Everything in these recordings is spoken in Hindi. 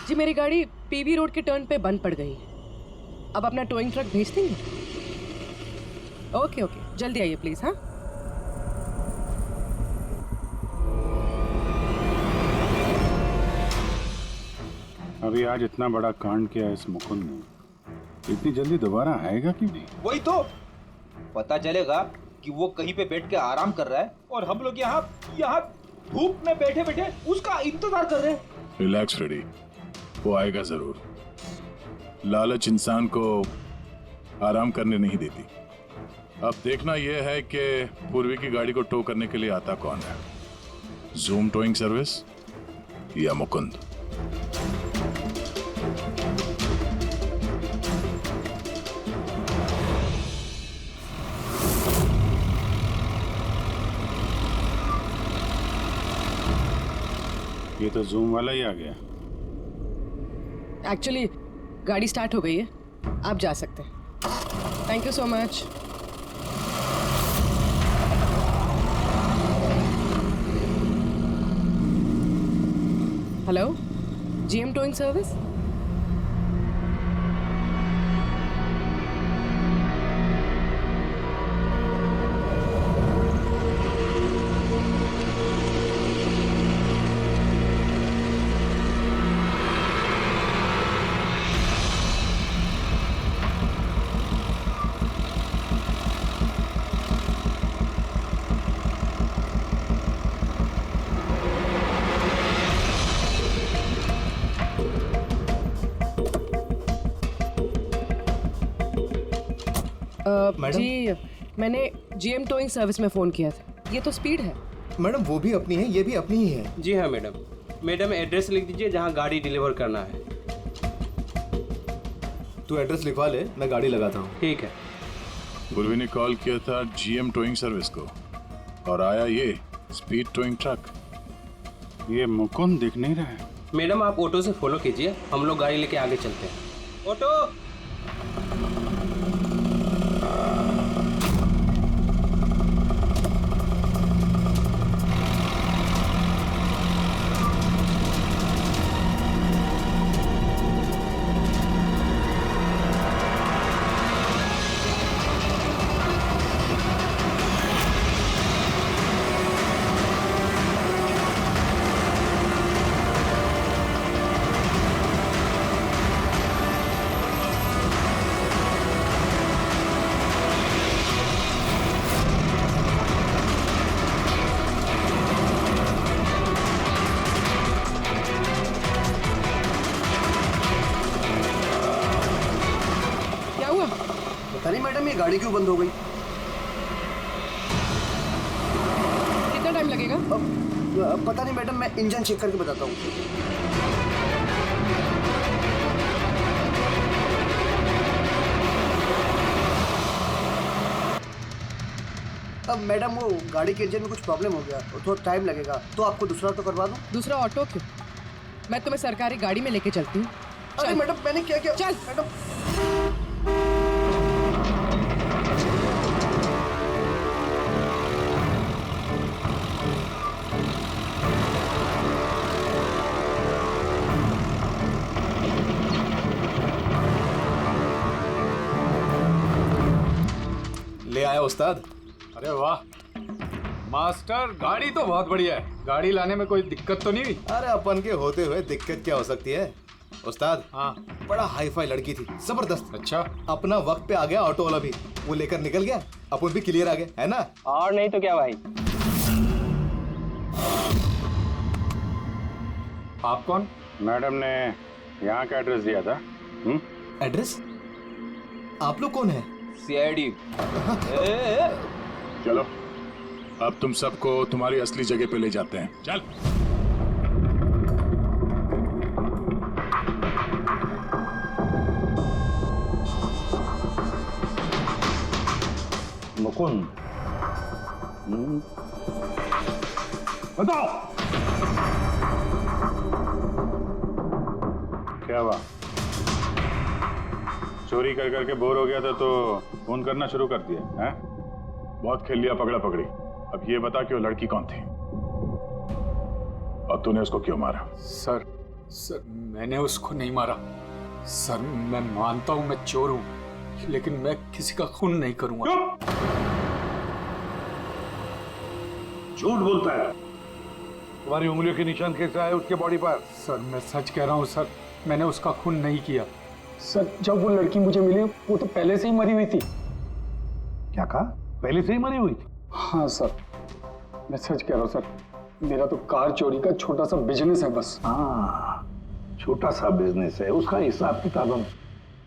जी मेरी गाड़ी पीवी रोड के टर्न पे बंद पड़ गई। अब अपना टोइंग ट्रक भेज देंगे? ओके ओके, जल्दी आइए प्लीज। हाँ, अभी आज इतना बड़ा कांड किया है इस मुकुंद ने, इतनी जल्दी दोबारा आएगा क्यों नहीं? वही तो पता चलेगा कि वो कहीं पे बैठ के आराम कर रहा है और हम लोग यहाँ यहाँ धूप में बैठे बैठे उसका इंतजार कर रहे हैं। रिलैक्स फ्रेडी, वो आएगा जरूर। लालच इंसान को आराम करने नहीं देती। अब देखना यह है कि पूर्वी की गाड़ी को टो करने के लिए आता कौन है, जूम टोइंग सर्विस या मुकुंद। ये तो जूम वाला ही आ गया। एक्चुअली गाड़ी स्टार्ट हो गई है, आप जा सकते हैं। Thank you so much. Hello, GM towing service. जी मैंने जीएम टोइंग सर्विस में फ़ोन किया था। ये तो स्पीड है। मैडम वो भी अपनी है, ये भी अपनी ही है। जी हाँ मैडम। मैडम एड्रेस लिख दीजिए जहाँ गाड़ी डिलीवर करना है। तू एड्रेस लिखवा ले, मैं गाड़ी लगाता हूँ। ठीक है। पूर्वी ने कॉल किया था जीएम टोइंग सर्विस को और आया ये स्पीड टोइंग ट्रक। ये मुकुंद दिख नहीं रहा है। मैडम आप ऑटो से फॉलो कीजिए, हम लोग गाड़ी लेके आगे चलते हैं। ऑटो। पता नहीं मैडम ये गाड़ी क्यों बंद हो गई। कितना टाइम लगेगा? पता नहीं मैडम, मैं इंजन चेक करके बताता हूँ। अब मैडम वो गाड़ी के इंजन में कुछ प्रॉब्लम हो गया, तो थोड़ा टाइम लगेगा, तो आपको दूसरा ऑटो करवा दूँ? दूसरा ऑटो क्यों? मैं तुम्हें सरकारी गाड़ी में लेके चलती हूँ। अरे मैडम मैंने क्या किया? चल मैडम। ले आया उस्ताद। अरे वाह मास्टर, गाड़ी तो बहुत बढ़िया है। गाड़ी लाने में कोई दिक्कत तो नहीं हुई? अरे अपन के होते हुए दिक्कत क्या हो सकती है उस्ताद। हाँ, बड़ा हाई फाई लड़की थी, जबरदस्त। अच्छा, अपना वक्त पे आ गया ऑटो वाला भी, वो लेकर निकल गया, अपन भी क्लियर आ गए, है ना? और नहीं तो क्या भाई। आप कौन? मैडम ने यहाँ का एड्रेस दिया था। एड्रेस? आप लोग कौन है? सीआईडी। चलो अब तुम सबको तुम्हारी असली जगह पे ले जाते हैं। चल। मुकुंद, बताओ क्या हुआ? चोरी कर करके बोर हो गया था तो फोन करना शुरू कर दिया है? बहुत खेल लिया पकड़ा पकड़ी। अब ये बता कि वो लड़की कौन थी और तूने उसको क्यों मारा? सर सर मैंने उसको नहीं मारा। सर मैं मानता हूं मैं चोर हूं, लेकिन मैं किसी का खून नहीं करूंगा। झूठ बोलता है। तुम्हारी उंगलियों के निशान कैसे आए उसके बॉडी पर? सर मैं सच कह रहा हूं सर, मैंने उसका खून नहीं किया। सर जब वो लड़की मुझे मिली वो तो पहले से ही मरी हुई थी। क्या कहा? पहले से ही मरी हुई थी? हाँ सर, मैं सच कह रहा हूँ सर, मेरा तो कार चोरी का छोटा सा बिजनेस है बस। हाँ, छोटा सा बिजनेस है, उसका हिसाब किताब हम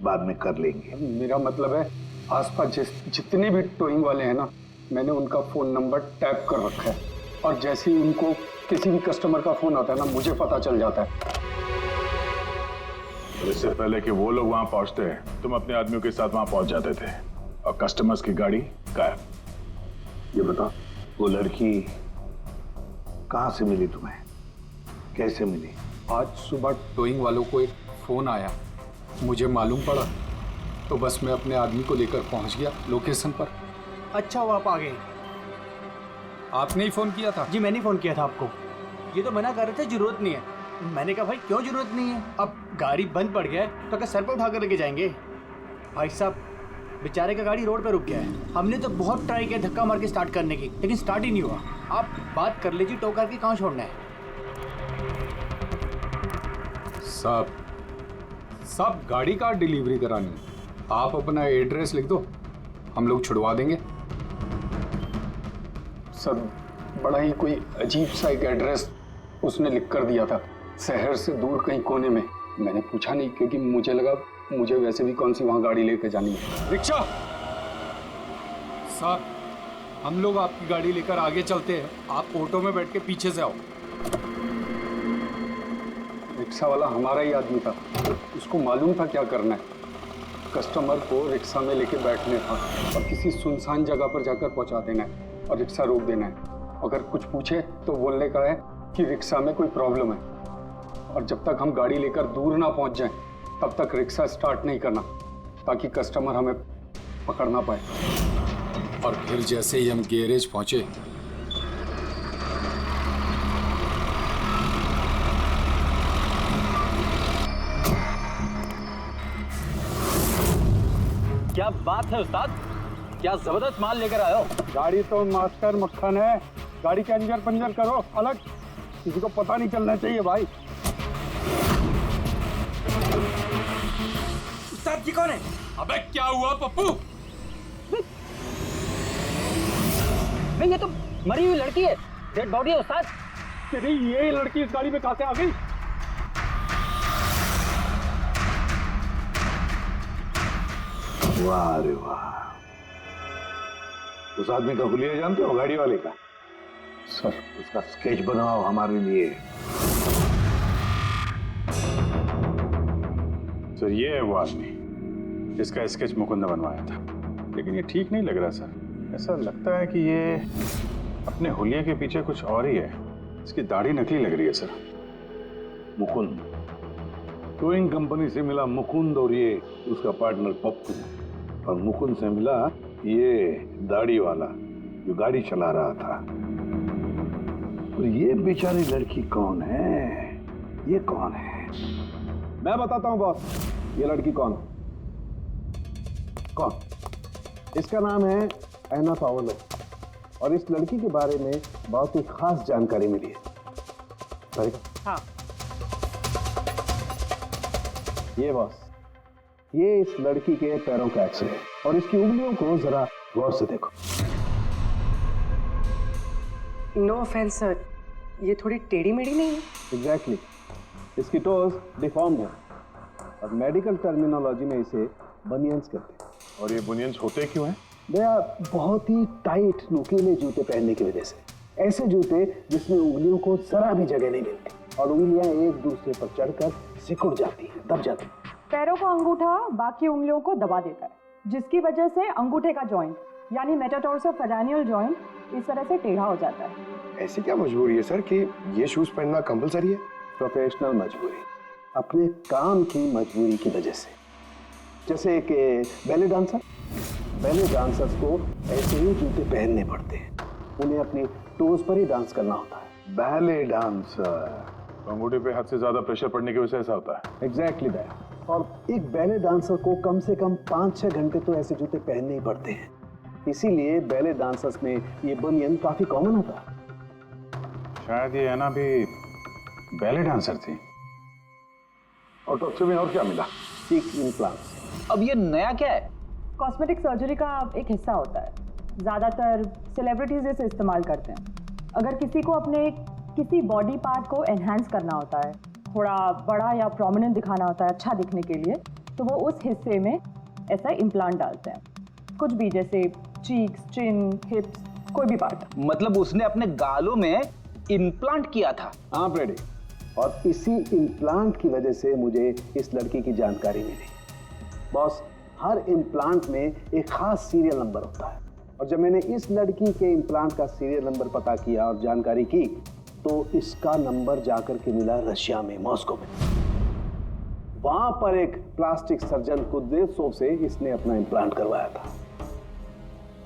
बाद में कर लेंगे। मेरा मतलब है आसपास जितने भी टोइंग वाले हैं ना, मैंने उनका फोन नंबर टैप कर रखा है, और जैसे ही उनको किसी भी कस्टमर का फोन आता है ना, मुझे पता चल जाता है। इससे पहले कि वो लोग वहां पहुंचते तुम अपने आदमियों के साथ वहां पहुंच जाते थे, और कस्टमर्स की गाड़ी गायब। ये बताओ, वो लड़की कहाँ से मिली तुम्हें? कैसे मिली? आज सुबह टोइंग वालों को एक फोन आया, मुझे मालूम पड़ा, तो बस मैं अपने आदमी को लेकर पहुंच गया लोकेशन पर। अच्छा हुआ आप आ गए। आपने ही फोन किया था? जी मैंने फोन किया था आपको। ये तो मना कर रहे थे जरूरत नहीं है। मैंने कहा भाई क्यों जरूरत नहीं है, अब गाड़ी बंद पड़ गया है तो क्या सर पर उठा कर लेके जाएंगे? भाई साहब बेचारे का गाड़ी रोड पे रुक गया है। हमने तो बहुत ट्राई किया धक्का मार के स्टार्ट करने की, लेकिन स्टार्ट ही नहीं हुआ। आप बात कर लीजिए, टो करके कहाँ छोड़ना है? साहब गाड़ी का डिलीवरी करानी है, आप अपना एड्रेस लिख दो, हम लोग छुड़वा देंगे। सर बड़ा ही कोई अजीब सा एक एड्रेस उसने लिख कर दिया था, शहर से दूर कहीं कोने में। मैंने पूछा नहीं क्योंकि मुझे लगा मुझे वैसे भी कौन सी वहां गाड़ी लेकर जानी है। रिक्शा साहब, हम लोग आपकी गाड़ी लेकर आगे चलते हैं, आप ऑटो में बैठ के पीछे से आओ। रिक्शा वाला हमारा ही आदमी था, उसको मालूम था क्या करना है। कस्टमर को रिक्शा में लेके बैठने था और किसी सुनसान जगह पर जाकर पहुंचा देना है और रिक्शा रोक देना है। अगर कुछ पूछे तो बोलने का है कि रिक्शा में कोई प्रॉब्लम है, और जब तक हम गाड़ी लेकर दूर ना पहुंच जाएं तब तक रिक्शा स्टार्ट नहीं करना, ताकि कस्टमर हमें पकड़ ना पाए। और फिर जैसे ही हम गैरेज पहुंचे, क्या बात है उस्ताद, क्या जबरदस्त माल लेकर आए हो। गाड़ी तो मास्टर मक्खन है, गाड़ी के अंजर पंजर करो अलग, किसी को पता नहीं चलना चाहिए भाई। उस्ताद जी कौन है? अबे क्या हुआ पप्पू? भाई ये तो मरी हुई लड़की है, डेड बॉडी है उस्ताद। तेरी ये लड़की इस गाड़ी में कहाँ से आ गई? वाह रे वाह, उस आदमी का हुलिया जानते हो, गाड़ी वाले का? सर उसका स्केच बनाओ हमारे लिए। सर ये है वो आदमी जिसका स्केच मुकुंद ने बनवाया था, लेकिन ये ठीक नहीं लग रहा सर। ऐसा लगता है कि ये अपने हुलिया के पीछे कुछ और ही है। इसकी दाढ़ी नकली लग रही है सर। मुकुंद, टोइंग कंपनी से मिला मुकुंद और ये उसका पार्टनर पप्पू, और मुकुंद से मिला ये दाढ़ी वाला जो गाड़ी चला रहा था। और ये बेचारी लड़की कौन है? ये कौन है? मैं बताता हूँ बॉस, ये लड़की कौन है। कौन? इसका नाम है एना पाओलो, और इस लड़की के बारे में बहुत ही खास जानकारी मिली है। हाँ। ये बॉस, ये इस लड़की के पैरों का एक्सरे है, और इसकी उंगलियों को जरा गौर से देखो। नो ऑफेंस सर, ये थोड़ी टेढ़ी मेढ़ी नहीं है? एग्जैक्टली, इसकी टोज डिफॉर्म्ड है, और मेडिकल टर्मिनोलॉजी में इसे बनियंस कहते हैं। और ये बुनियंस होते क्यों हैं? भैया बहुत ही टाइट नुकीले जूते पहनने की वजह से, ऐसे जूते जिसमें उंगलियों को जरा भी जगह नहीं मिलती, और उंगलियां एक दूसरे पर चढ़कर सिकुड़ जाती हैं, दब जाती हैं। पैरों का अंगूठा बाकी उंगलियों को दबा देता है, जिसकी वजह से अंगूठे का जॉइंट यानी मेटाटार्सोफेरेनियल जॉइंट इस तरह से टेढ़ा हो जाता है। ऐसी क्या मजबूरी है सर कि ये शूज पहनना कंपलसरी है? प्रोफेशनल मजबूरी, अपने काम की मजबूरी की वजह से। जैसे कि बैले डांसर्स को ऐसे ही जूते पहनने पड़ते हैं, उन्हें अपनी टोज पर ही डांस करना होता है। बैले डांसर, अंगूठे पे हद से ज्यादा प्रेशर पड़ने की वजह से ऐसा होता है। Exactly that. और एक बैले डांसर को कम से कम 5-6 घंटे तो ऐसे जूते पहनने ही पड़ते हैं, इसीलिए बैले डांसर्स में ये बनियन काफी कॉमन होता है। शायद ये ऐना भी बैले डांसर थी। ऑटोप्सी में और क्या मिला? चीक इम्प्लांट्स। अब ये नया क्या है? कॉस्मेटिक सर्जरी का एक हिस्सा होता है, ज़्यादातर सेलिब्रिटीज इसे इस्तेमाल करते हैं। अगर किसी को अपने किसी बॉडी पार्ट को एनहांस करना होता है, थोड़ा बड़ा या प्रोमिनेंट दिखाना होता है अच्छा दिखने के लिए, तो वो उस हिस्से में ऐसा इम्प्लांट डालते हैं, कुछ भी, जैसे चीक्स, चिन, हिप्स, कोई भी पार्ट। मतलब उसने अपने गालों में इम्प्लांट किया था? हाँ फ्रेडी, और इसी इम्प्लांट की वजह से मुझे इस लड़की की जानकारी मिली। बॉस, हर इम्प्लांट में एक खास सीरियल नंबर होता है, और जब मैंने इस लड़की के इम्प्लांट का सीरियल नंबर पता किया और जानकारी की, तो इसका नंबर जाकर के मिला रशिया में, मॉस्को में। वहां पर एक प्लास्टिक सर्जन कुद्रेवसोव से इसने अपना इम्प्लांट करवाया था।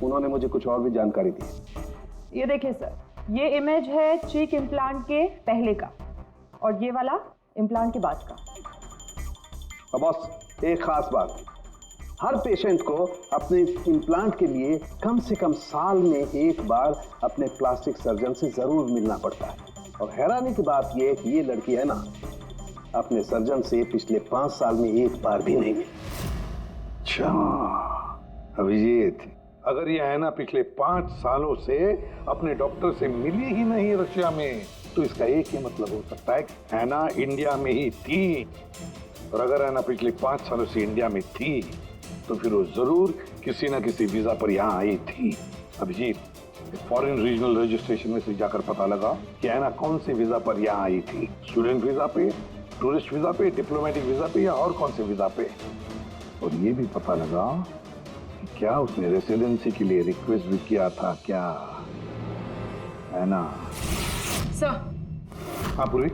उन्होंने मुझे कुछ और भी जानकारी दी। ये देखिए सर, ये इमेज है चीक इम्प्लांट के पहले का, और ये वाला इम्प्लांट के बाद का। अब बॉस, एक खास बात, हर पेशेंट को अपने इम्प्लांट के लिए कम से कम साल में एक बार अपने प्लास्टिक सर्जन से जरूर मिलना पड़ता है। और हैरानी की बात यह है कि ये लड़की है ना, अपने सर्जन से पिछले 5 साल में एक बार भी नहीं मिली। अच्छा अभिजीत, अगर ये है ना पिछले 5 सालों से अपने डॉक्टर से मिली ही नहीं रशिया में, तो इसका एक ही मतलब हो सकता है कि हैना इंडिया में ही थी। और अगर हैना पिछले 5 सालों से इंडिया में थी, तो फिर वो जरूर किसी ना किसी वीजा पर यहाँ आई थी। अभिजीत, फॉरेन रीजनल रजिस्ट्रेशन में से जाकर पता लगा कि हैना कौन से वीजा पर यहाँ आई थी। स्टूडेंट वीजा पे, टूरिस्ट वीजा पे, डिप्लोमेटिक वीजा पे, या और कौन से वीजा पे। और ये भी पता लगा कि क्या उसने रेसिडेंसी के लिए रिक्वेस्ट भी किया था क्या, है ना? सर। हाँ पूरी।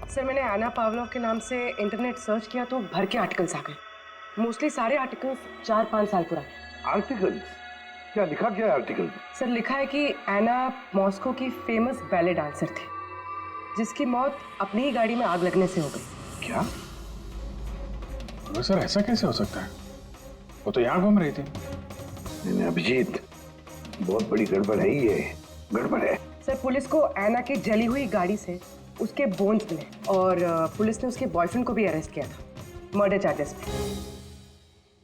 सर, मैंने एना पावलोव के नाम से इंटरनेट सर्च किया तो भर के आर्टिकल्स आ गए। मोस्टली सारे आर्टिकल्स 4-5 साल पुराने। आर्टिकल्स? क्या लिखा क्या है आर्टिकल? सर, लिखा है कि एना मॉस्को की फेमस बैले डांसर थी, जिसकी मौत अपनी ही गाड़ी में आग लगने से हो गई। क्या? सर ऐसा कैसे हो सकता है? वो तो यहाँ घूम रही थी। नहीं अभिजीत, बहुत बड़ी गड़बड़ है ये, गड़बड़ है। सर, पुलिस को एना की जली हुई गाड़ी से उसके बोन्स मिले, और पुलिस ने उसके बॉयफ्रेंड को भी अरेस्ट किया था मर्डर चार्जेस पे।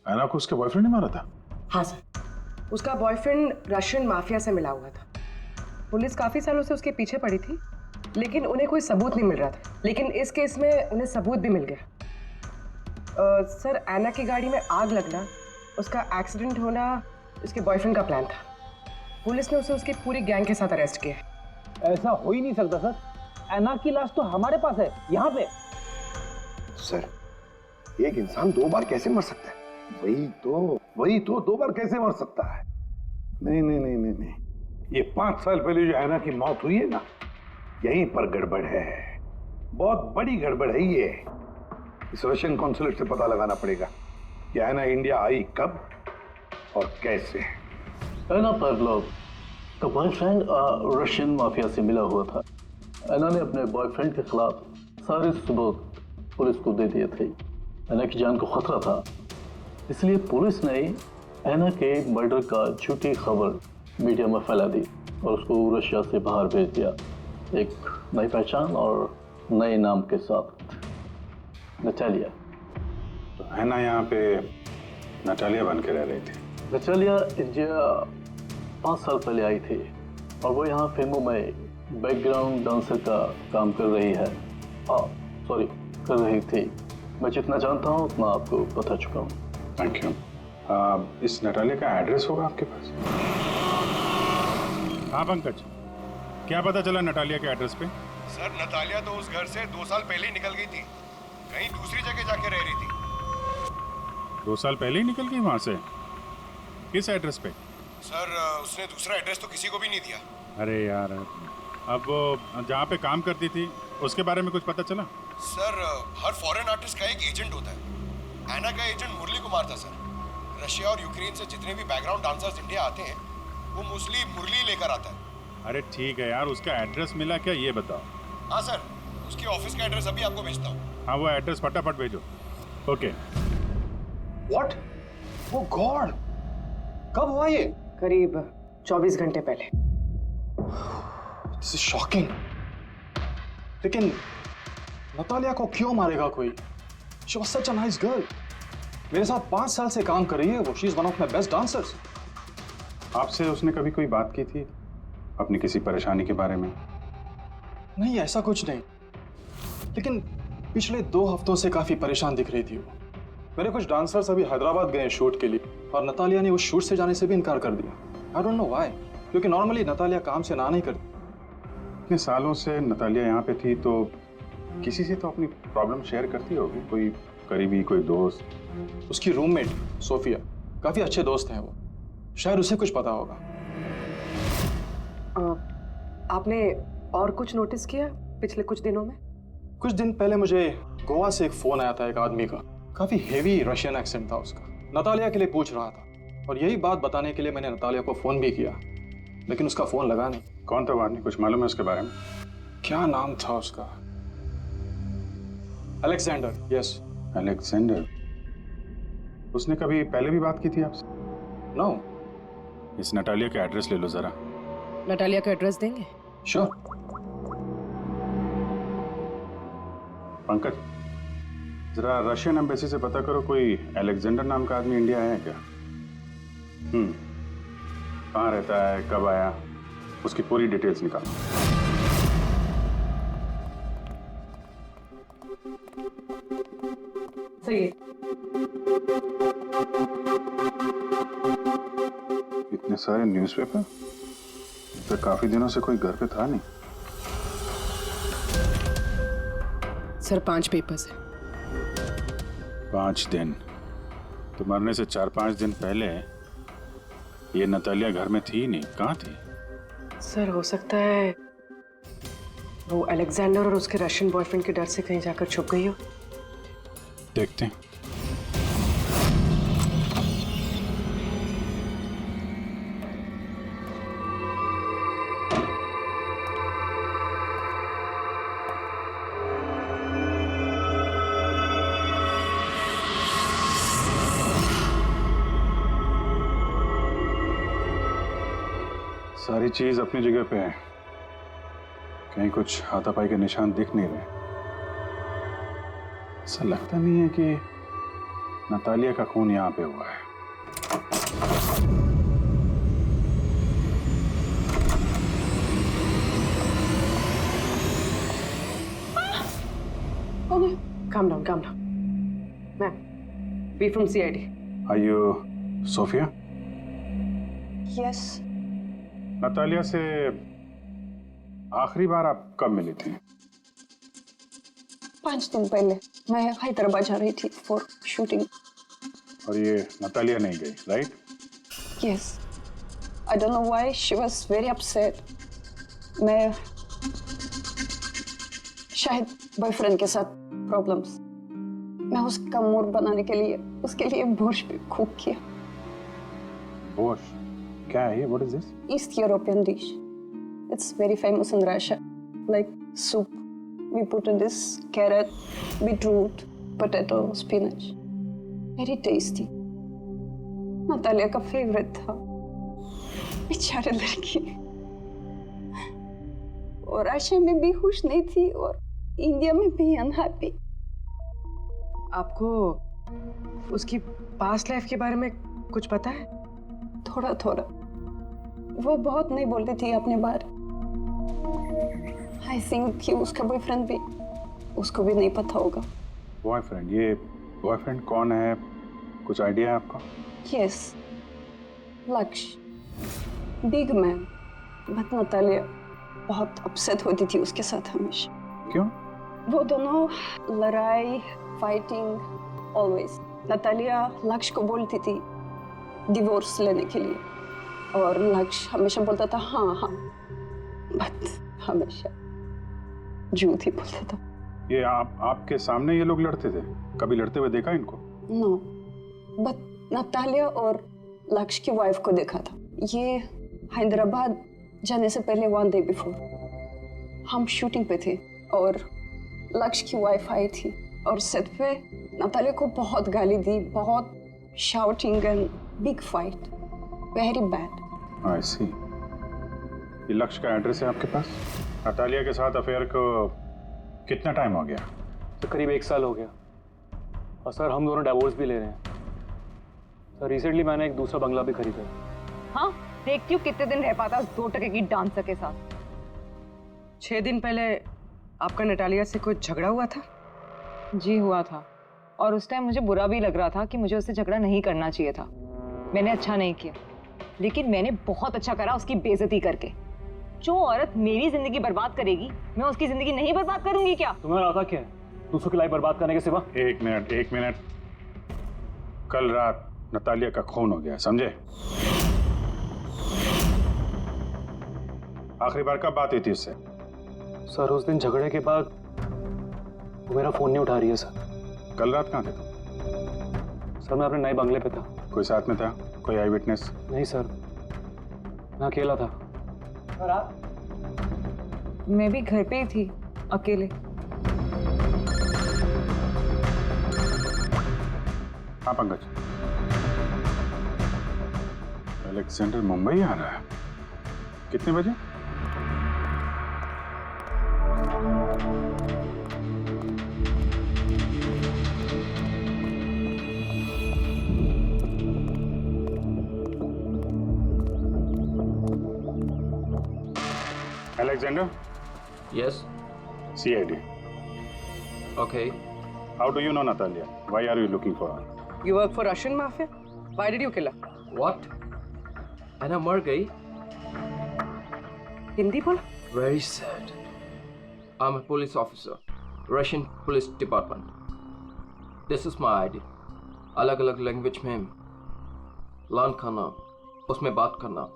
एना को उसके बॉयफ्रेंड ने मारा था? हाँ सर, उसका बॉयफ्रेंड रशियन माफिया से मिला हुआ था। पुलिस काफी सालों से उसके पीछे पड़ी थी, लेकिन उन्हें कोई सबूत नहीं मिल रहा था। लेकिन इस केस में उन्हें सबूत भी मिल गया। सर, एना की गाड़ी में आग लगना, उसका एक्सीडेंट होना उसके बॉयफ्रेंड का प्लान था। पुलिस ने उसे उसकी पूरी गैंग के साथ अरेस्ट किया। ऐसा हो ही नहीं सकता सर, एना की लाश तो हमारे पास है यहाँ पे। सर, एक इंसान 2 बार कैसे मर सकता है? वही तो 2 बार कैसे मर सकता है? नहीं, ये 5 साल पहले जो हैना की मौत हुई है ना, यहीं पर गड़बड़ है, बहुत बड़ी गड़बड़ है ये। इस रशियन कॉन्सुलेट से पता लगाना पड़ेगा कि हैना इंडिया आई कब और कैसे। एना पावलोव का बॉयफ्रेंड रशियन माफिया से मिला हुआ था। एना ने अपने बॉयफ्रेंड के खिलाफ सारे सबूत पुलिस को दे दिए थे। एना की जान को खतरा था, इसलिए पुलिस ने एना के मर्डर का झूठी खबर मीडिया में फैला दी और उसको रशिया से बाहर भेज दिया, एक नई पहचान और नए नाम के साथ, नटालिया। तो हैना यहाँ पे नटालिया बन के रह रही थी। नटालिया इंडिया 5 साल पहले आई थी और वो यहाँ फिल्मों में बैकग्राउंड डांसर का काम कर रही है। कर रही थी। मैं जितना जानता हूँ उतना आपको बता चुका हूँ। Thank you. इस नटालिया का एड्रेस होगा आपके पास? हाँ पंकज, क्या पता चला नटालिया के एड्रेस पे? सर, नटालिया तो उस घर से 2 साल पहले ही निकल गई थी, कहीं दूसरी जगह जाके रह रही थी। 2 साल पहले ही निकल गई वहां से? किस एड्रेस पे? सर, उसने दूसरा एड्रेस तो किसी को भी नहीं दिया। अरे यार, अब वो जहाँ पे काम करती थी उसके बारे में कुछ पता चला? सर, हर फॉरेन आर्टिस्ट का एक एजेंट होता है। एना का एजेंट मुरली कुमार था सर। रशिया और यूक्रेन से जितने भी बैकग्राउंड डांसर्स इंडिया आते हैं, वो मोस्टली मुरली लेकर आता है। अरे ठीक है यार, उसका एड्रेस मिला क्या ये बताओ। हाँ सर, उसकी ऑफिस का एड्रेस अभी आपको भेजता हूँ। हाँ वो एड्रेस फटाफट भेजो। ओके। व्हाट? ओह गॉड, कब हुआ ये? करीब 24 घंटे पहले। This is shocking. लेकिन नतालिया को क्यों मारेगा कोई? She was such a nice girl. मेरे साथ 5 साल से काम कर रही है वो। She is one of my best dancers. आपसे उसने कभी कोई बात की थी अपनी किसी परेशानी के बारे में? नहीं, ऐसा कुछ नहीं, लेकिन पिछले 2 हफ्तों से काफी परेशान दिख रही थी वो। मेरे कुछ डांसर्स अभी हैदराबाद गए शूट के लिए और नतालिया ने उस शूट से जाने से भी इनकार कर दिया। आई डोंट नो व्हाई, क्योंकि नॉर्मली नतालिया काम से ना नहीं करती। इतने सालों से नतालिया यहाँ पे थी तो किसी से तो अपनी प्रॉब्लम शेयर करती होगी, कोई करीबी, कोई दोस्त। उसकी रूममेट सोफिया, काफी अच्छे दोस्त हैं वो, शायद उसे कुछ पता होगा। आपने और कुछ नोटिस किया पिछले कुछ दिनों में? कुछ दिन पहले मुझे गोवा से एक फोन आया था एक आदमी का, काफी हेवी रशियन एक्सेंट था उसका। नतालिया के लिए पूछ रहा था और यही बात बताने के लिए मैंने नतालिया को फोन भी किया, लेकिन उसका फोन लगा नहीं। कौन था वो आदमी, कुछ मालूम है उसके बारे में? क्या नाम था उसका? अलेक्जेंडर। Yes, Alexander. उसने कभी पहले भी बात की थी आपसे? नो। इस नटालिया का एड्रेस ले लो जरा। नटालिया का एड्रेस देंगे? श्योर। पंकज, जरा रशियन एम्बेसी से पता करो कोई अलेक्जेंडर नाम का आदमी इंडिया है क्या? कहाँ रहता है, कब आया, उसकी पूरी डिटेल्स निकालो। सही है। इतने सारे न्यूज़पेपर, तो काफी दिनों से कोई घर पे था नहीं। सर 5 पेपर्स है। 5 दिन? तो मरने से 4-5 दिन पहले ये नतालिया घर में थी नहीं, कहाँ थी? सर हो सकता है वो अलेक्जेंडर और उसके रशियन बॉयफ्रेंड के डर से कहीं जाकर छुप गई हो। देखते हैं। सारी चीज अपनी जगह पे है, कहीं कुछ हाथापाई के निशान दिख नहीं रहे। ऐसा लगता नहीं है कि नतालिया का खून यहाँ पे हुआ है। Calm down, calm down. Ma'am, we from CID. Are you Sophia? Yes. Natalia से आखिरी बार आप कब मिली थी? 5 दिन पहले मैं हैदराबाद जा रही थी फॉर शूटिंग। और ये नतालिया नहीं गई, right? Yes. I don't know why she was very upset. मैं शायद बॉयफ्रेंड के साथ प्रॉब्लम्स। मैं उसका मूड बनाने के लिए उसके लिए बोर्श भी कुक किया। बोर्श? क्या है ये? What is this? East European dish. It's very famous in Russia. Like soup. We put in this carrot, beetroot, potato, spinach. Very tasty. Natalia का फेवरेट था। बेचारी लड़की। और रशिया में भी खुश नहीं थी और इंडिया में भी अनहैप्पी। आपको उसकी पास्ट लाइफ के बारे में कुछ पता है? थोड़ा थोड़ा। वो बहुत नहीं बोलती थी अपने बारे। आई थिंक कि उसका बॉयफ्रेंड भी उसको भी नहीं पता होगा। बॉयफ्रेंड? ये बॉयफ्रेंड कौन है, कुछ आइडिया है आपका? यस, लक्ष्य, बिग मैन। बट नतालिया बहुत अपसेट होती थी उसके साथ हमेशा। क्यों? वो दोनों लड़ाई, फाइटिंग, ऑलवेज। नतालिया लक्ष्य को बोलती थी डिवोर्स लेने के लिए और लक्ष्य हमेशा बोलता था हाँ हाँ, बट हमेशा झूठ ही बोलता था। ये आपके सामने ये लोग लड़ते थे? कभी लड़ते हुए देखा इनको? नो, बट नतालिया और लक्ष्य की वाइफ को देखा था। ये हैदराबाद जाने से पहले 1 day बिफोर हम शूटिंग पे थे और लक्ष्य की वाइफ आई थी और सेट पे नतालिया को बहुत गाली दी, बहुत shouting and big fight, very bad. I see. ये लक्ष्य का एड्रेस है आपके पास? नतालिया के साथ अफेयर को कितना टाइम हो गया? तो करीब 1 साल हो गया और सर हम दोनों डाइवोर्स भी ले रहे हैं। सर रिसेंटली मैंने एक दूसरा बंगला भी खरीदा। हाँ, देखती हूँ कितने दिन रह पाता उस 2 टके की डांसर के साथ। 6 दिन पहले आपका नटालिया से कुछ झगड़ा हुआ था? जी हुआ था, और उस टाइम मुझे बुरा भी लग रहा था कि मुझे उससे झगड़ा नहीं करना चाहिए था। मैंने अच्छा नहीं किया, लेकिन मैंने बहुत अच्छा करा उसकी बेइज्जती करके। जो औरत मेरी जिंदगी बर्बाद करेगी, मैं उसकी जिंदगी नहीं बर्बाद करूंगी क्या? तुम्हारा आता क्या है दूसरों की लाइफ बर्बाद करने के सिवा? एक मिनट। कल रात नतालिया का खून हो गया, समझे? आखिरी बार कब बात हुई थी उससे? सर उस दिन झगड़े के बाद वो मेरा फोन नहीं उठा रही है सर। कल रात कहाँ थे तुम? सर मैं अपने नए बंगले पे था। कोई साथ में था? कोई आई विटनेस? नहीं सर, मैं अकेला था। और आप? मैं भी घर पे ही थी, अकेले। हाँ पंकज, अलेक्जेंडर मुंबई आ रहा है। कितने बजे? Alexander? Yes. CID. Okay. How do you know Natalia? Why are you looking for her? You work for Russian mafia? Why did you kill her? What? Anna मर गई? हिंदी बोल। Very sad. I'm a police officer, Russian Police Department. This is my ID. अलग-अलग लैंग्वेज में लर्न करना, उसमें बात करना,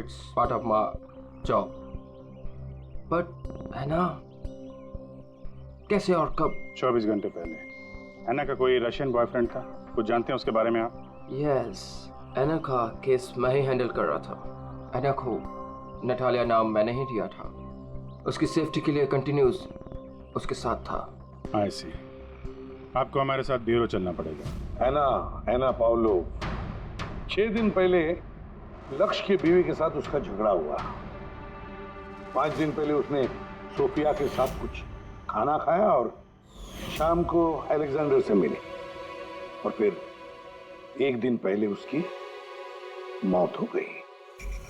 it's part of my job. But Anna, कैसे और कब? 24 घंटे पहले एना का कोई रशियन बॉयफ्रेंड था? कुछ जानते हैं उसके बारे में आप? Yes, एना का केस मैं ही हैंडल कर रहा था। एना को नटालिया नाम मैंने ही दिया था। उसकी सेफ्टी के लिए कंटिन्यूस उसके साथ था। I see. आपको हमारे साथ ब्यूरो चलना पड़ेगा। एना पाउलो, 6 दिन पहले लक्ष्य की बीवी के साथ उसका झगड़ा हुआ। 5 दिन पहले उसने सोफिया के साथ कुछ खाना खाया और शाम को अलेक्जेंडर से मिली, और फिर 1 दिन पहले उसकी मौत हो गई।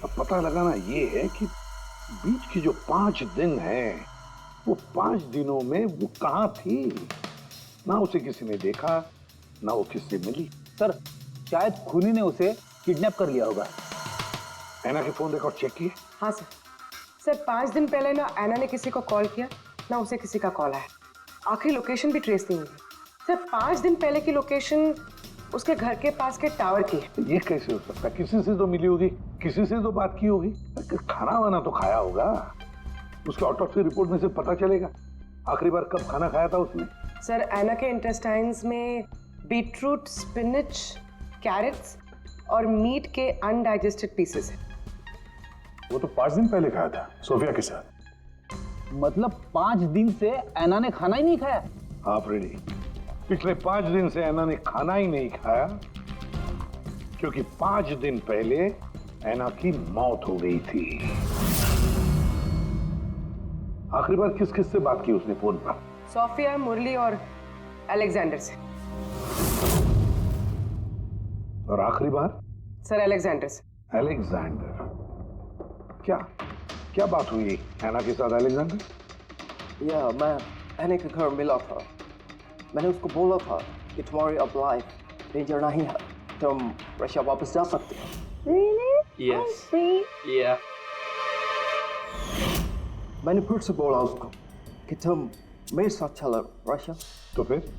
अब पता लगाना ये है कि बीच की जो 5 दिन है, वो 5 दिनों में वो कहाँ थी? ना उसे किसी ने देखा, ना वो किससे मिली। सर शायद खूनी ने उसे किडनैप कर लिया होगा। एना के फोन रिकॉर्ड चेक किए? हाँ सर 5 दिन पहले ना एना ने किसी को कॉल किया, ना उसे किसी का कॉल आया। आखिरी लोकेशन भी ट्रेस नहीं हुई। सर 5 दिन पहले की लोकेशन उसके घर के पास के टावर की है। ये कैसे हो सकता है? किसी से तो मिली होगी, किसी से तो बात की होगी, खाना वाना तो खाया होगा। उसके ऑटोप्सी रिपोर्ट में से पता चलेगा आखिरी बार कब खाना खाया था उसने। सर एना के इंटेस्टाइन्स में बीटरूट, स्पिनच, कैरेट्स और मीट के अनडाइजेस्टेड पीसेस हैं। वो तो 5 दिन पहले खाया था सोफिया के साथ। मतलब 5 दिन से एना ने खाना ही नहीं खाया? हाँ फ्रेडी, पिछले 5 दिन से एना ने खाना ही नहीं खाया, क्योंकि 5 दिन पहले एना की मौत हो गई थी। आखिरी बार किस किस से बात की उसने फोन पर? सोफिया, मुरली और अलेक्जेंडर से। और आखिरी बार? सर अलेक्जेंडर से। अलेक्जेंडर? क्या बात हुई एना के साथ अलेक्जेंडर? या मैं एना के घर मिला था। मैंने उसको बोला था कि तुम्हारी अब लाइफ डेंजर नहीं है, तुम रशिया वापस जा सकते हो। Really? Yes. I see. Yeah. मैंने फिर से बोला उसको कि तुम मेरे साथ चलो रशिया। तो फिर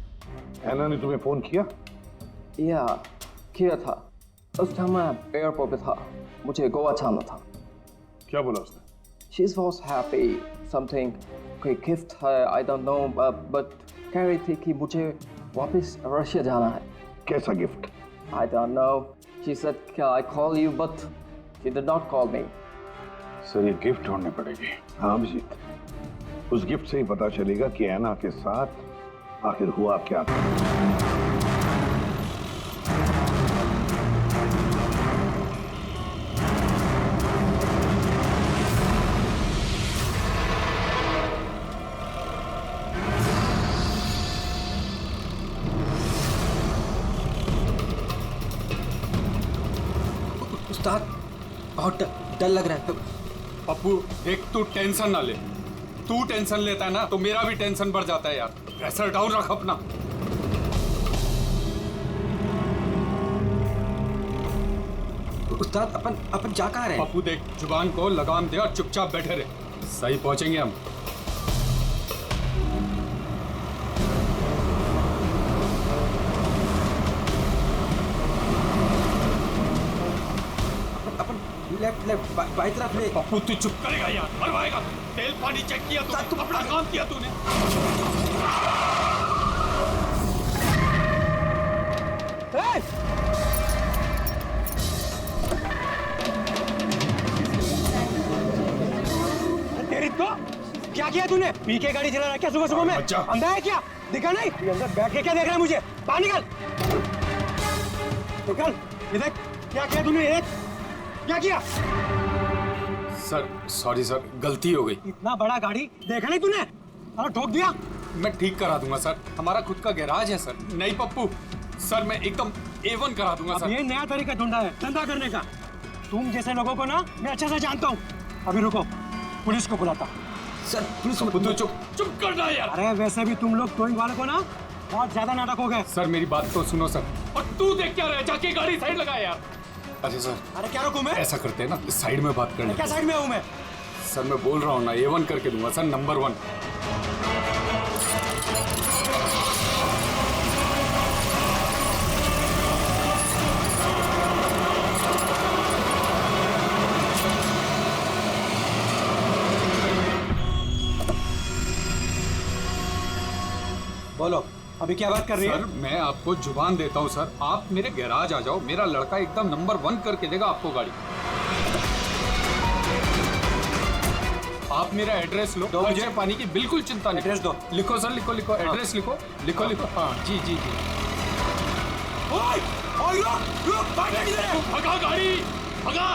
एना ने तुम्हें फोन किया? या किया था। उस टाइम मैं एयरपोर्ट पे था, मुझे गोवा जाना था। क्या बोला उसने? She was happy, something कोई गिफ्ट है, I don't know, but कह रही थी कि मुझे वापस रशिया जाना है। कैसा gift? I don't know. She said can I call you, but she did not call me. Sir ये गिफ्ट ढूंढनी पड़ेगी। हाँ अभिजीत, उस गिफ्ट से ही पता चलेगा कि ऐना के साथ आखिर हुआ क्या था। उस्ताद बहुत डर लग रहा है। पप्पू देख, तू टेंशन ना ले। तू टेंशन लेता है ना तो मेरा भी टेंशन बढ़ जाता है यार। प्रेशर डाउन रख अपना। उस्ताद अपन जा कहाँ रहे हैं? पप्पू देख, जुबान को लगाम दे और चुपचाप बैठे रहे। सही पहुंचेंगे हम। लेफ्ट बाई तरफ ले। पप्पू तू चुप करेगा यार, मरवाएगा। तेल पानी चेक किया तू, अपना काम किया तूने। तेरी तो क्या किया तूने? पी के गाड़ी चला रहा है क्या सुबह सुबह में? अंधा है क्या? दिखा नहीं? ये अंदर बैठ के क्या देख रहा है मुझे? बाहर निकल। निकल। ये देख क्या किया तूने? ये देख क्या किया? सर सॉरी सर, गलती हो गई। इतना बड़ा गाड़ी देखा नहीं तूने? और ठोक दिया। मैं ठीक करा दूंगा सर, हमारा खुद का गैराज है सर। नहीं पप्पू सर, मैं एकदम A1 करा दूंगा सर। ये नया तरीका ढूंढा है धंधा करने का। तुम जैसे लोगों को ना मैं अच्छे से जानता हूँ। अभी रुको, पुलिस को बुलाता। सर पुलिस को चुप करना यार। अरे वैसे भी तुम लोग टोइंग वाले को ना बहुत ज्यादा नाटक हो गए। सर मेरी बात तो सुनो सर। और तू देख क्या रहा है, जाके गाड़ी साइड लगा यार। अरे सर, अरे क्या रुकूं मैं? ऐसा करते हैं ना, साइड में बात करने। क्या साइड में हूँ मैं? सर मैं बोल रहा हूँ ना, A1 करके दूंगा सर, नंबर 1। बोलो अभी क्या बात कर रही है? सर मैं आपको जुबान देता हूँ सर, आप मेरे गैराज आ जाओ, मेरा लड़का एकदम नंबर 1 करके देगा आपको गाड़ी। आप मेरा एड्रेस लो, मुझे पानी की बिल्कुल चिंता नहीं। एड्रेस दो। लिखो सर, लिखो लिखो। एड्रेस लिखो लिखो लिखो। हाँ जी जी जी। भगा गाड़ी, भगा।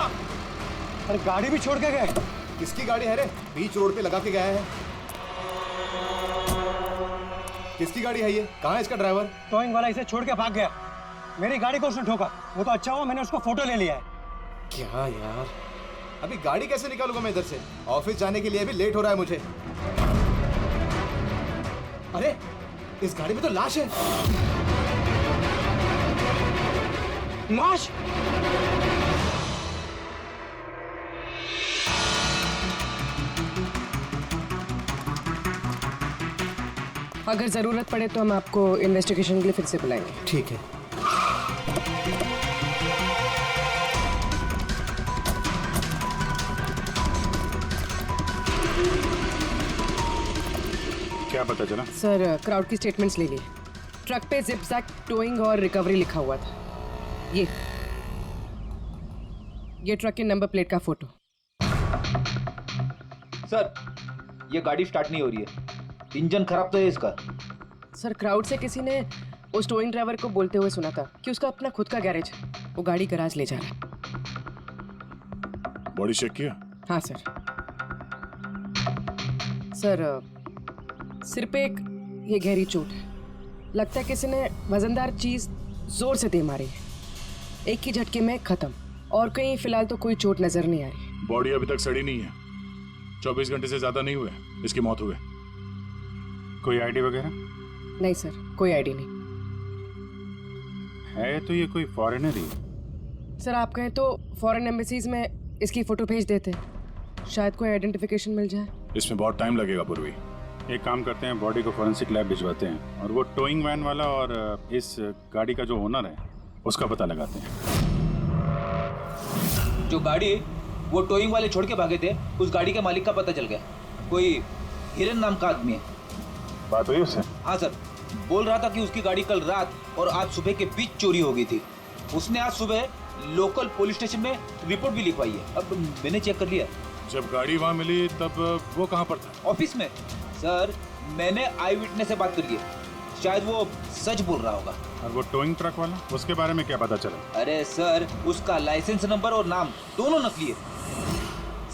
अरे गाड़ी भी छोड़ के गए। किसकी गाड़ी है रे? बीच रोड पे लगा के गया है। किसकी गाड़ी है ये? कहाँ है इसका ड्राइवर? टोइंग वाला इसे छोड़ के भाग गया। मेरी गाड़ी को उसने ठोका। वो तो अच्छा हुआ मैंने उसको फोटो ले लिया है। क्या यार, अभी गाड़ी कैसे निकालूंगा मैं इधर से? ऑफिस जाने के लिए अभी लेट हो रहा है मुझे। अरे इस गाड़ी में तो लाश है। लाश? अगर जरूरत पड़े तो हम आपको इन्वेस्टिगेशन के लिए फिर से बुलाएंगे। ठीक है। क्या पता चला? सर क्राउड की स्टेटमेंट्स ले लिए। ट्रक पे जिप जैक टोइंग और रिकवरी लिखा हुआ था। ये ट्रक के नंबर प्लेट का फोटो। सर ये गाड़ी स्टार्ट नहीं हो रही है, इंजन खराब तो है इसका। सर क्राउड से किसी ने उस टोइंग ड्राइवर को बोलते हुए सुना था कि उसका अपना खुद का गैरेज है, वो गाड़ी गैराज ले जा रहा है। बॉडी चेक किया? हाँ सर। सर सिर पे एक ये गहरी चोट है। लगता है किसी ने वजनदार चीज जोर से दे मारी है। एक ही झटके में खत्म। और कहीं फिलहाल तो कोई चोट नजर नहीं आ रही। बॉडी अभी तक सड़ी नहीं है। 24 घंटे से ज्यादा नहीं हुए इसकी मौत हुए। कोई आईडी वगैरह? नहीं सर, कोई आईडी नहीं है। तो ये कोई फॉरेनर ही? सर आप कहें तो फॉरेन एम्बेसीज में इसकी फोटो भेज देते, शायद कोई आइडेंटिफिकेशन मिल जाए। इसमें बहुत टाइम लगेगा पूर्वी। एक काम करते हैं, बॉडी को फॉरेंसिक लैब भिजवाते हैं और वो टोइंग वैन वाला और इस गाड़ी का जो ओनर है उसका पता लगाते हैं। जो गाड़ी वो टोइंग वाले छोड़ के भागे थे, उस गाड़ी के मालिक का पता चल गया। कोई हिरन नाम का आदमी है। बात हुई उससे? हाँ सर, बोल रहा था कि उसकी गाड़ी कल रात और आज सुबह के बीच चोरी हो गई थी। उसने आज सुबह लोकल पुलिस स्टेशन में रिपोर्ट भी लिखवाई है। अब मैंने चेक कर लिया। जब गाड़ी वहाँ मिली तब वो कहाँ पर था? ऑफिस में। सर मैंने आई विटनेस से बात करी है, शायद वो सच बोल रहा होगा। और वो टोइंग ट्रक वाला, उसके बारे में क्या पता चला? अरे सर उसका लाइसेंस नंबर और नाम दोनों नकली है।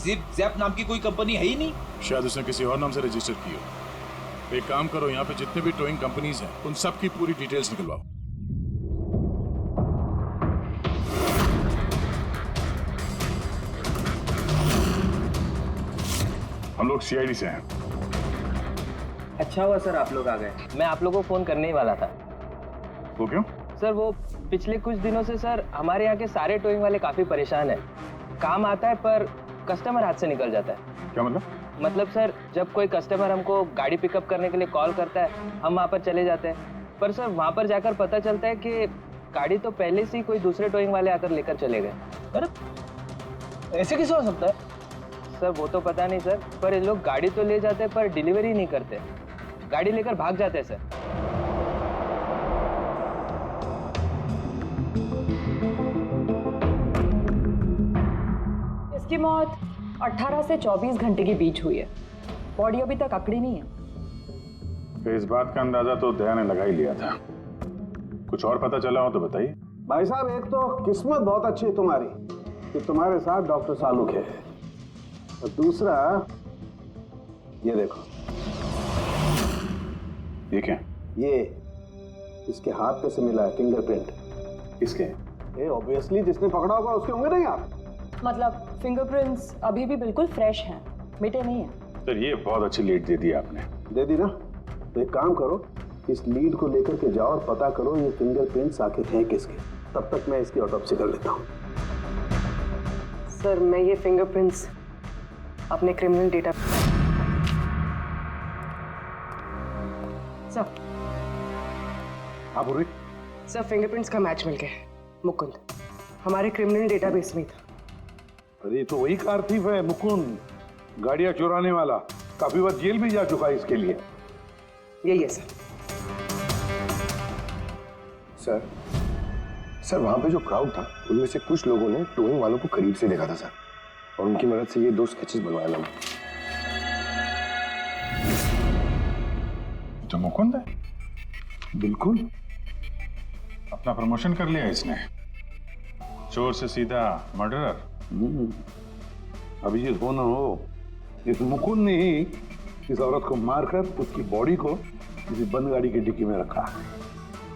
जिप जैप नाम की कोई कंपनी है ही नहीं। शायद उसने किसी और नाम से रजिस्टर की हो। एक काम करो, यहाँ पे जितने भी टोइंग कंपनीज हैं उन सब की पूरी डिटेल्स निकलवाओ। हम लोग सीआईडी से हैं। अच्छा हुआ सर आप लोग आ गए, मैं आप लोगों को फोन करने ही वाला था। वो क्यों? सर वो पिछले कुछ दिनों से सर हमारे यहाँ के सारे टोइंग वाले काफी परेशान हैं। काम आता है पर कस्टमर हाथ से निकल जाता है। क्या मतलब? मतलब सर जब कोई कस्टमर हमको गाड़ी पिकअप करने के लिए कॉल करता है, हम वहाँ पर चले जाते हैं, पर सर वहाँ पर जाकर पता चलता है कि गाड़ी तो पहले से ही कोई दूसरे टोइंग वाले आकर लेकर चले गए। अरे ऐसे कैसे हो सकता है? सर वो तो पता नहीं सर, पर ये लोग गाड़ी तो ले जाते हैं पर डिलीवरी नहीं करते, गाड़ी लेकर भाग जाते हैं सर। इसकी मौत 18 से 24 घंटे के बीच हुई है। बॉडी अभी तक अकड़ी नहीं है। तो इस बात का अंदाजा तो दया ने लगा ही लिया था। कुछ और पता चला हो तो बताइए। भाई साहब एक तो किस्मत बहुत अच्छी है तुम्हारी कि तुम्हारे साथ डॉक्टर सालुक है, और दूसरा ये देखो। ये क्या? ये इसके हाथ पे से मिला है फिंगरप्रिंट। किसके? ये ऑब्वियसली जिसने पकड़ा होगा उसके होंगे नहीं आप? मतलब फिंगरप्रिंट्स अभी भी बिल्कुल फ्रेश हैं, मिटे नहीं हैं। सर ये बहुत अच्छी लीड दे दी आपने। दे दी ना? तो एक काम करो, इस लीड को लेकर के जाओ और पता करो ये फिंगरप्रिंट्स आखिर हैं किसके। तब तक मैं इसकी ऑटोप्सी कर लेता हूँ। सर मैं ये फिंगरप्रिंट्स अपने क्रिमिनल डेटा सर हाँ पूरी। सर फिंगरप्रिंट्स का मैच मिल गया है। मुकुंद हमारे क्रिमिनल डेटाबेस में था। अरे तो वही कारतीफ है मुकुंद, गाड़ियां चुराने वाला। काफी बार जेल भी जा चुका है इसके लिए। यही है सर। सर सर वहां पे जो क्राउड था उनमें से कुछ लोगों ने टोइंग वालों को करीब से देखा था सर, और उनकी मदद से ये 2 स्केचेस बनवाया मैंने। तो मुकुंद है? बिल्कुल अपना प्रमोशन कर लिया इसने। चोर से सीधा मर्डरर। अभी ये हो ना हो, इस मुकुंद ने ही इस औरत को मारकर उसकी बॉडी को किसी बंद गाड़ी की डिक्की में रखा।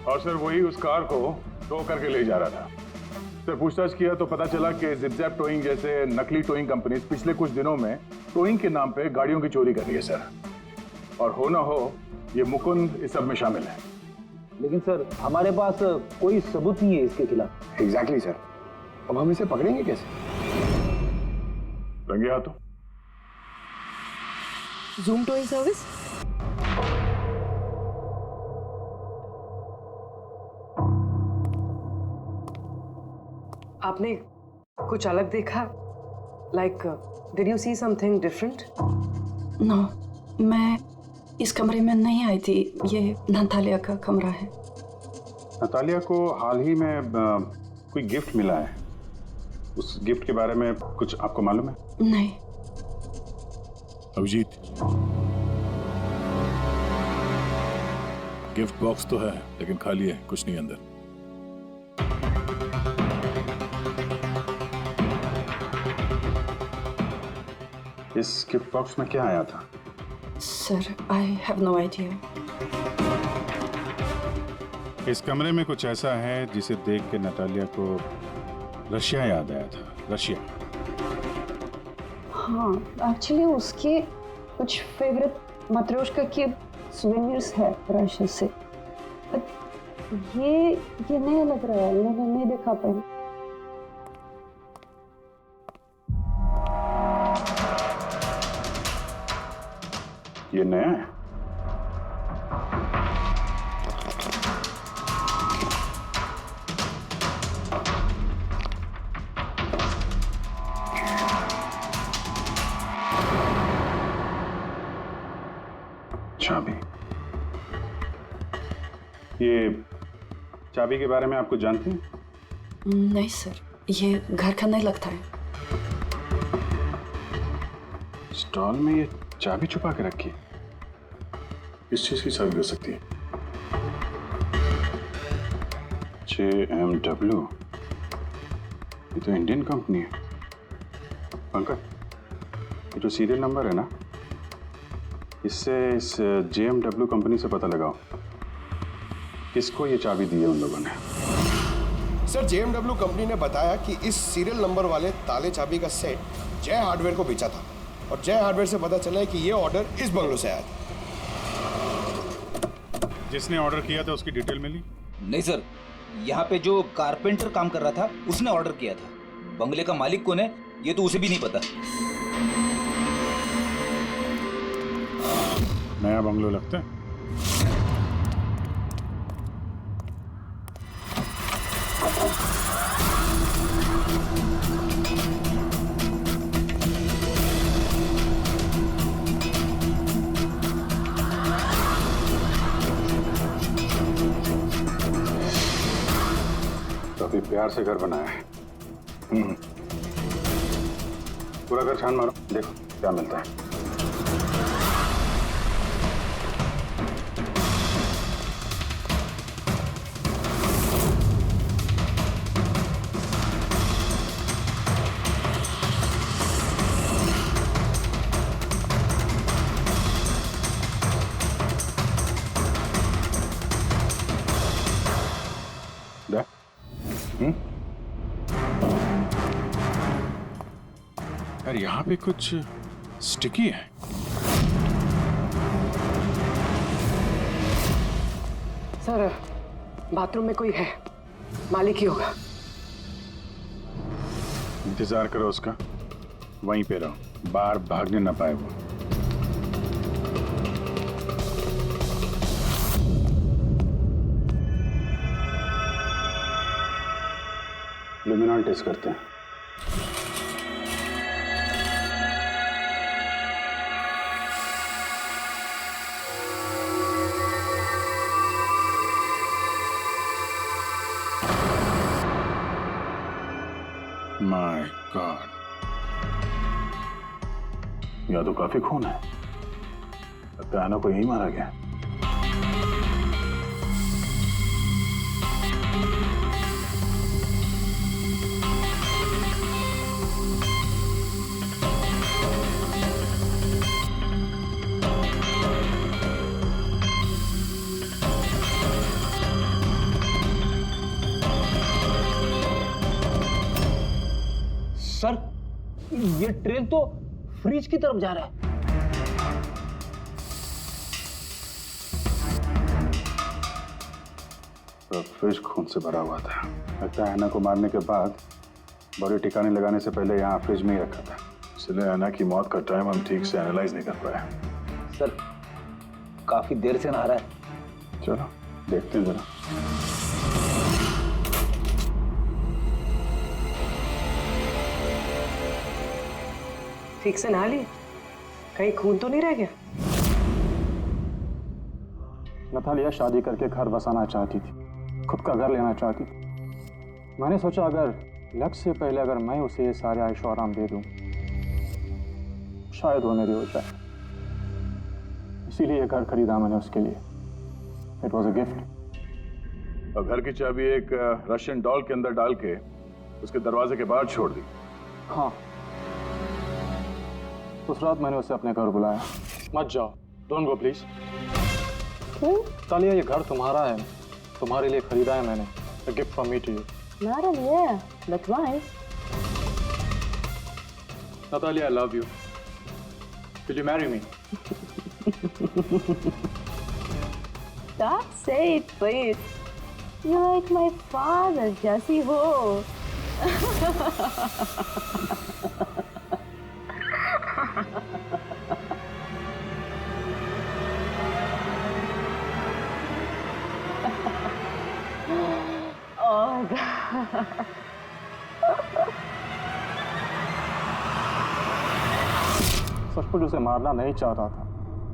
और सर वही उस कार को टो करके ले जा रहा था। सर पूछताछ किया तो पता चला कि जिप-जैप टोइंग जैसे नकली टोइंग कंपनीज पिछले कुछ दिनों में टोइंग के नाम पे गाड़ियों की चोरी कर रही है सर। और हो ना हो ये मुकुंद इस सब में शामिल है। लेकिन सर हमारे पास कोई सबूत नहीं है इसके खिलाफ। एग्जैक्टली सर, अब हम इसे पकड़ेंगे कैसे? रंगे हाथों। Zoom towing service. आपने कुछ अलग देखा? Like did you see something different? No, मैं इस कमरे में नहीं आई थी। ये नतालिया का कमरा है। नतालिया को हाल ही में कोई गिफ्ट मिला है। उस गिफ्ट के बारे में कुछ आपको मालूम है? नहीं। अभिजीत, गिफ्ट बॉक्स तो है लेकिन खाली है, कुछ नहीं अंदर। इस गिफ्ट बॉक्स में क्या आया था? Sir I have no idea. इस कमरे में कुछ ऐसा है जिसे देख के नतालिया को रशिया याद आया था। रशिया। हाँ, एक्चुअली उसके कुछ फेवरेट मात्रोश्का के सोवेनिर्स है रशिया से। ये नया लग रहा है, मैंने नहीं देखा पहले। ये नया है? चाबी। ये चाबी के बारे में आप कुछ जानते हैं? नहीं सर, ये घर का नहीं लगता है। स्टॉल में ये चाबी छुपा के रखी है। किस चीज की चाबी हो सकती है? JMW, ये तो इंडियन कंपनी है। पंकज, ये जो सीरियल नंबर है ना, इससे इस JMW कंपनी से पता लगाओ किसको ये चाबी दी है उन लोगों ने। सर, JMW कंपनी ने बताया कि इस सीरियल नंबर वाले ताले चाबी का सेट जय हार्डवेयर को बेचा था और जय हार्डवेयर से पता चला है कि ये ऑर्डर इस बंगलों से आया था। जिसने ऑर्डर किया था उसकी डिटेल मिली? नहीं सर, यहाँ पे जो कारपेंटर काम कर रहा था उसने ऑर्डर किया था। बंगले का मालिक कौन है ये तो उसे भी नहीं पता। नया बंगलो लगता है। काफी प्यार से घर बनाया है। पूरा घर छान मारो, देखो क्या मिलता है। यार यहाँ पे कुछ स्टिकी है। सर, बाथरूम में कोई है, मालिक ही होगा। इंतजार करो उसका, वहीं पे रहो, बाहर भागने ना पाए वो। लुमिनॉल टेस्ट करते हैं। माय गॉड, यह तो काफी खून है। लगता है आना को यही मारा गया। सर, ये ट्रेन तो फ्रिज की तरफ जा रहा है। तो फ्रिज खून से भरा हुआ था। लगता है ऐना को मारने के बाद बॉडी ठिकाने लगाने से पहले यहाँ फ्रिज में ही रखा था, इसलिए ऐना की मौत का टाइम हम ठीक से एनालाइज नहीं कर पाए। सर, काफी देर से नहा रहा है। चलो देखते हैं जरा। ठीक से नहा ली? कहीं खून तो नहीं रह गया? नतालिया शादी करके घर बसाना चाहती थी, खुद का घर लेना चाहती थी। मैंने सोचा अगर लक्ष्य से पहले अगर मैं उसे ये सारे आयशो आराम दे दूं, शायद वो मेरी हो जाए। इसीलिए ये घर खरीदा मैंने उसके लिए। It was a gift. और घर की चाबी एक रशियन डॉल के अंदर डाल के उसके दरवाजे के बाहर छोड़ दी। हाँ, उस रात मैंने उसे अपने घर बुलाया। मत जाओ, डोंट गो प्लीज। तालिया, ये घर तुम्हारा है, तुम्हारे लिए खरीदा है मैंने। A gift from me to you. Natalia, that's nice. Natalia, I love you. Will you marry me? Stop, say it, please. You're like my father, Jesse ho. Oh God. सचमुच उसे मारना नहीं चाहता था,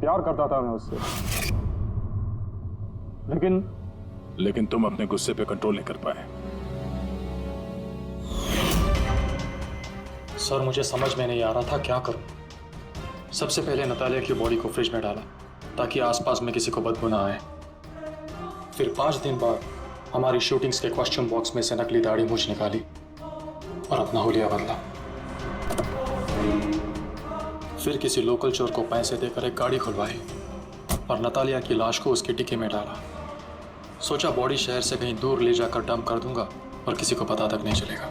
प्यार करता था मैं उससे, लेकिन तुम अपने गुस्से पे कंट्रोल नहीं कर पाए। सर, मुझे समझ में नहीं आ रहा था क्या करूं। सबसे पहले नतालिया की बॉडी को फ्रिज में डाला, ताकि आसपास में किसी को बदबू ना आए। फिर 5 दिन बाद हमारी शूटिंग्स के क्वेश्चन बॉक्स में से नकली दाढ़ी मूछ निकाली और अपना हुलिया बदला। फिर किसी लोकल चोर को पैसे देकर एक गाड़ी खुलवाई और नतालिया की लाश को उसके डिक्की में डाला। सोचा बॉडी शहर से कहीं दूर ले जाकर डंप कर दूंगा और किसी को पता तक नहीं चलेगा।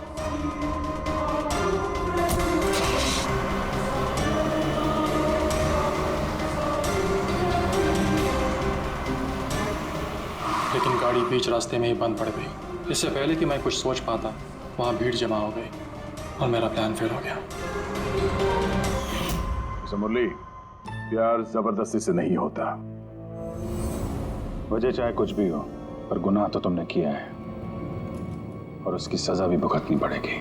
लेकिन गाड़ी बीच रास्ते में ही बंद पड़ गई। इससे पहले कि मैं कुछ सोच पाता वहां भीड़ जमा हो गई और मेरा प्लान फेल हो गया। मुरली, प्यार जबरदस्ती से नहीं होता। वजह चाहे कुछ भी हो, पर गुनाह तो तुमने किया है और उसकी सजा भी भुगतनी पड़ेगी।